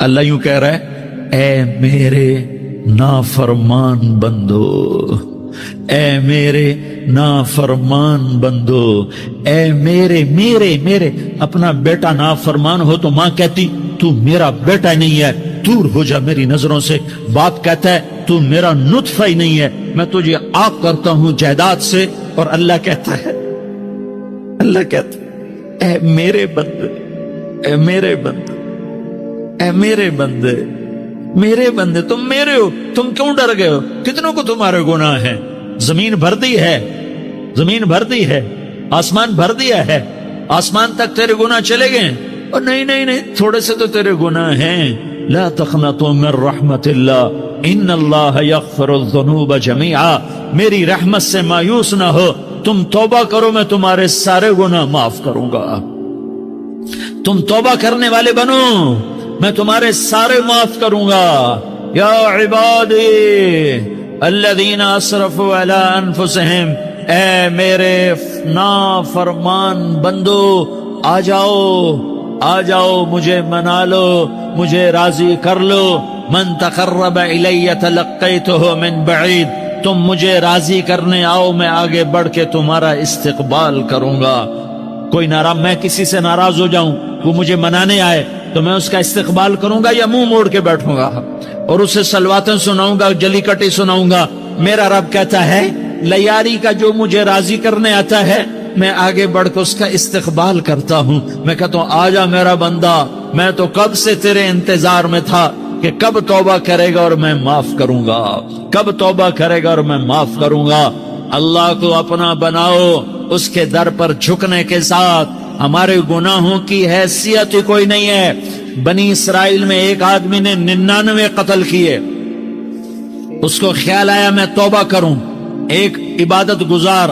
اللہ یوں کہہ رہا ہے، اے میرے نافرمان بندو، اے میرے نافرمان بندو، اے میرے میرے میرے اپنا بیٹا نافرمان ہو تو ماں کہتی تو میرا بیٹا نہیں ہے، دور ہو جا میری نظروں سے۔ باپ کہتا ہے تو میرا نطفہ ہی نہیں ہے، میں تجھے آگ کرتا ہوں جائیداد سے۔ اور اللہ کہتا ہے اے میرے بندے، اے میرے بندے، اے میرے بندے، میرے بندے تم میرے ہو، تم کیوں ڈر گئے ہو؟ کتنوں کو تمہارے گناہ ہیں؟ زمین بھر دی ہے، زمین بھر دی ہے، آسمان بھر دیا ہے، آسمان تک تیرے گناہ چلے گئے ہیں؟ اور نہیں نہیں نہیں، تھوڑے سے تو تیرے گناہ ہیں۔ لا تقنطوا من رحمت اللہ ان اللہ یغفر الذنوب جميعا، میری رحمت سے مایوس نہ ہو، تم توبہ کرو میں تمہارے سارے گناہ معاف کروں گا۔ تم توبہ کرنے والے بنو، میں تمہارے سارے معاف کروں گا۔ یا عبادی الذین اسرفوا علی انفسہم، اے میرے نافرمان بندو آ جاؤ، آ جاؤ، مجھے منا لو، مجھے راضی کر لو۔ من تقرب الی تلقیتہ من بعید، تم مجھے راضی کرنے آؤ، میں آگے بڑھ کے تمہارا استقبال کروں گا۔ کوئی ناراض، میں کسی سے ناراض ہو جاؤں، وہ مجھے منانے آئے تو میں اس کا استقبال کروں گا یا منہ موڑ کے بیٹھوں گا اور اسے سلواتیں سناؤں گا، جلی کٹی سناؤں گا؟ میرا رب کہتا ہے لیاری کا جو مجھے راضی کرنے آتا ہے میں آگے بڑھ کے اس کا استقبال کرتا ہوں۔ میں کہتا ہوں آ جا میرا بندہ، میں تو کب سے تیرے انتظار میں تھا کہ کب توبہ کرے گا اور میں معاف کروں گا، کب توبہ کرے گا اور میں معاف کروں گا۔ اللہ کو اپنا بناؤ، اس کے در پر جھکنے کے ساتھ ہمارے گناہوں کی حیثیت ہی کوئی نہیں ہے۔ بنی اسرائیل میں ایک آدمی نے 99 قتل کیے، اس کو خیال آیا میں توبہ کروں، ایک عبادت گزار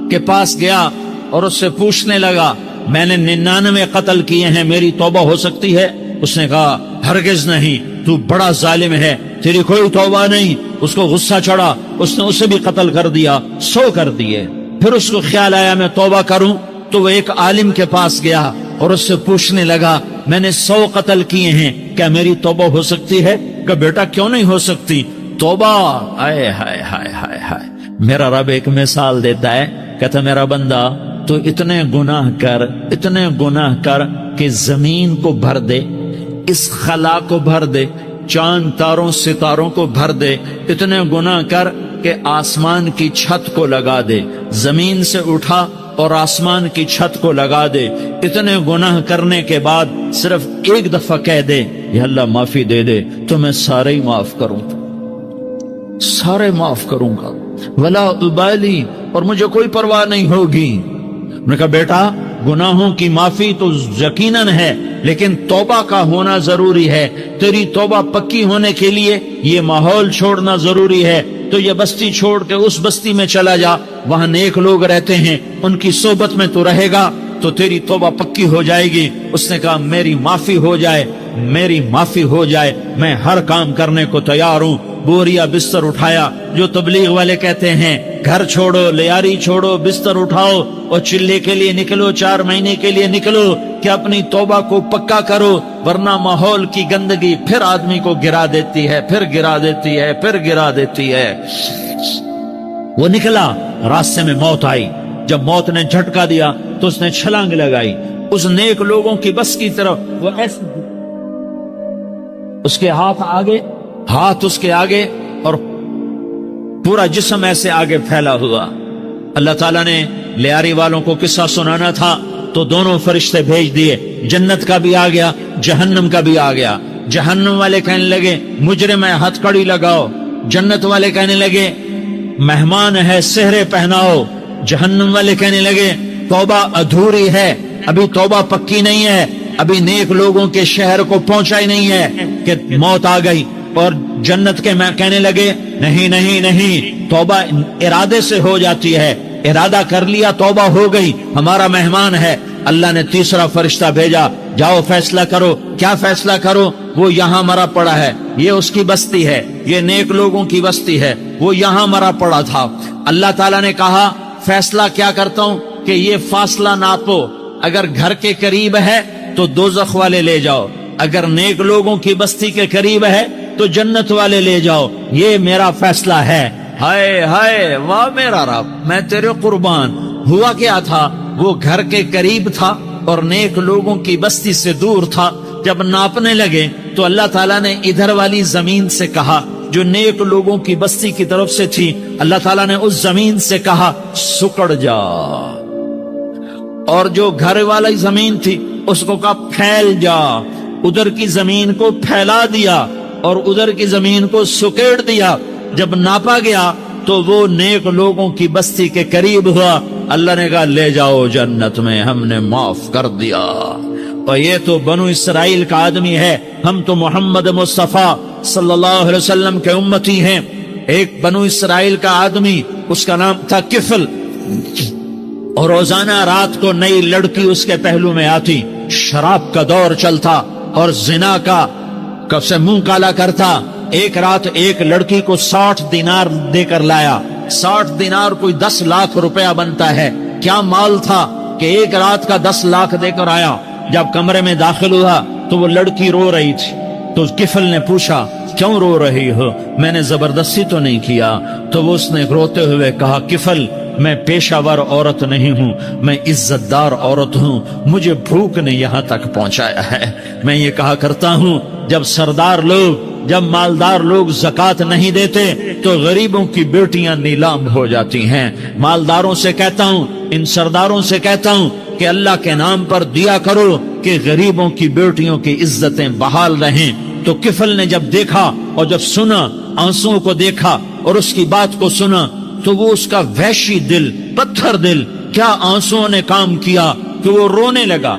کے پاس گیا اور اس سے پوچھنے لگا میں نے 99 قتل کیے ہیں، میری توبہ ہو سکتی ہے؟ اس نے کہا ہرگز نہیں، تو بڑا ظالم ہے، تیری کوئی توبہ نہیں۔ اس کو غصہ چڑھا، اس نے اسے بھی قتل کر دیا، 100 کر دیے۔ پھر اس کو خیال آیا میں توبہ کروں، تو وہ ایک عالم کے پاس گیا اور اس سے پوچھنے لگا میں نے 100 قتل کیے ہیں، کیا میری توبہ ہو سکتی ہے؟ کہ بیٹا کیوں نہیں ہو سکتی توبہ؟ آئے ہائے ہائے ہائے ہائے۔ میرا رب ایک مثال دیتا ہے، کہتا میرا بندہ تو اتنے گناہ کر، اتنے گناہ کر کہ زمین کو بھر دے، اس خلا کو بھر دے، چاند تاروں ستاروں کو بھر دے، اتنے گناہ کر کہ آسمان کی چھت کو لگا دے، زمین سے اٹھا اور آسمان کی چھت کو لگا دے۔ اتنے گناہ کرنے کے بعد صرف ایک دفعہ کہہ دے یا اللہ معافی دے دے تو میں سارے ہی معاف کروں، سارے معاف کروں گا، ولا ابالی، اور مجھے کوئی پرواہ نہیں ہوگی۔ میں نے کہا بیٹا گناہوں کی معافی تو یقیناً ہے لیکن توبہ کا ہونا ضروری ہے، تیری توبہ پکی ہونے کے لیے یہ ماحول چھوڑنا ضروری ہے۔ تو یہ بستی چھوڑ کے اس بستی میں چلا جا، وہاں نیک لوگ رہتے ہیں، ان کی صحبت میں تو رہے گا تو تیری توبہ پکی ہو جائے گی۔ اس نے کہا میری معافی ہو جائے، میری معافی ہو جائے، میں ہر کام کرنے کو تیار ہوں۔ بوریا بستر اٹھایا، جو تبلیغ والے کہتے ہیں گھر چھوڑو، لیاری چھوڑو، بستر اٹھاؤ اور چلے کے لیے نکلو، 4 مہینے کے لیے نکلو کہ اپنی توبہ کو پکا کرو، ورنہ ماحول کی گندگی پھر آدمی کو گرا دیتی ہے، پھر گرا دیتی ہے، پھر گرا دیتی ہے۔ وہ نکلا، راستے میں موت آئی، جب موت نے جھٹکا دیا تو اس نے چھلانگ لگائی اس نیک لوگوں کی بس کی طرف، وہ ایسے اس کے ہاتھ آگے، ہاتھ اس کے آگے اور پورا جسم ایسے آگے پھیلا ہوا۔ اللہ تعالیٰ نے لیاری والوں کو قصہ سنانا تھا تو دونوں فرشتے بھیج دیے، جنت کا بھی آ گیا، جہنم کا بھی آ گیا۔ جہنم والے کہنے لگے مجرم ہے، ہتھ کڑی لگاؤ۔ جنت والے کہنے لگے مہمان ہے، سہرے پہناؤ۔ جہنم والے کہنے لگے توبہ ادھوری ہے، ابھی توبہ پکی نہیں ہے، ابھی نیک لوگوں کے شہر کو پہنچا ہی نہیں ہے کہ موت آ گئی۔ اور جنت کے میں کہنے لگے نہیں نہیں نہیں، توبہ ارادے سے ہو جاتی ہے، ارادہ کر لیا توبہ ہو گئی، ہمارا مہمان ہے۔ اللہ نے تیسرا فرشتہ بھیجا، جاؤ فیصلہ کرو۔ کیا فیصلہ کرو؟ وہ یہاں مرا پڑا ہے، یہ اس کی بستی ہے، یہ نیک لوگوں کی بستی ہے، وہ یہاں مرا پڑا تھا۔ اللہ تعالیٰ نے کہا فیصلہ کیا کرتا ہوں کہ یہ فاصلہ ناپو، اگر گھر کے قریب ہے تو دوزخ والے لے جاؤ، اگر نیک لوگوں کی بستی کے قریب ہے تو جنت والے لے جاؤ، یہ میرا فیصلہ ہے۔ ہائے ہائے واہ میرا رب، میں تیرے قربان۔ ہوا کیا تھا، وہ گھر کے قریب تھا اور نیک لوگوں کی بستی سے دور تھا۔ جب ناپنے لگے تو اللہ تعالیٰ نے ادھر والی زمین سے کہا جو نیک لوگوں کی بستی کی طرف سے تھی، اللہ تعالیٰ نے اس زمین سے کہا سکڑ جا، اور جو گھر والی زمین تھی اس کو کہا پھیل جا، ادھر کی زمین کو پھیلا دیا اور ادھر کی زمین کو سکیڑ دیا۔ جب ناپا گیا تو وہ نیک لوگوں کی بستی کے قریب ہوا۔ اللہ نے کہا لے جاؤ جنت میں، ہم نے معاف کر دیا۔ اور یہ تو بنو اسرائیل کا آدمی ہے، ہم تو محمد مصطفیٰ صلی اللہ علیہ وسلم کے امتی ہیں۔ ایک بنو اسرائیل کا آدمی، اس کا نام تھا کفل، اور روزانہ رات کو نئی لڑکی اس کے پہلو میں آتی، شراب کا دور چلتا اور زنا کا کب سے منہ کالا کرتا۔ ایک رات ایک لڑکی کو 60 دینار دے کر لایا۔ 60 دینار کوئی 10 لاکھ روپیہ بنتا ہے۔ کیا مال تھا کہ ایک رات کا 10 لاکھ دے کر آیا۔ جب کمرے میں داخل ہوا تو وہ لڑکی رو رہی تھی، تو کفل نے پوچھا کیوں رو رہی ہو، میں نے زبردستی تو نہیں کیا۔ تو وہ اس نے روتے ہوئے کہا کفل میں پیشہ ور عورت نہیں ہوں، میں عزت دار عورت ہوں، مجھے بھوک نے یہاں تک پہنچایا ہے۔ میں یہ کہا کرتا ہوں جب سردار لوگ، جب مالدار لوگ زکوٰۃ نہیں دیتے تو غریبوں کی بیٹیاں نیلام ہو جاتی ہیں۔ مالداروں سے کہتا ہوں، ان سرداروں سے کہتا ہوں کہ اللہ کے نام پر دیا کرو کہ غریبوں کی بیٹیوں کی عزتیں بحال رہیں۔ تو کفل نے جب دیکھا اور جب سنا، آنسوؤں کو دیکھا اور اس کی بات کو سنا، تو وہ اس کا وحشی دل، پتھر دل، کیا آنسوؤں نے کام کیا کہ وہ رونے لگا۔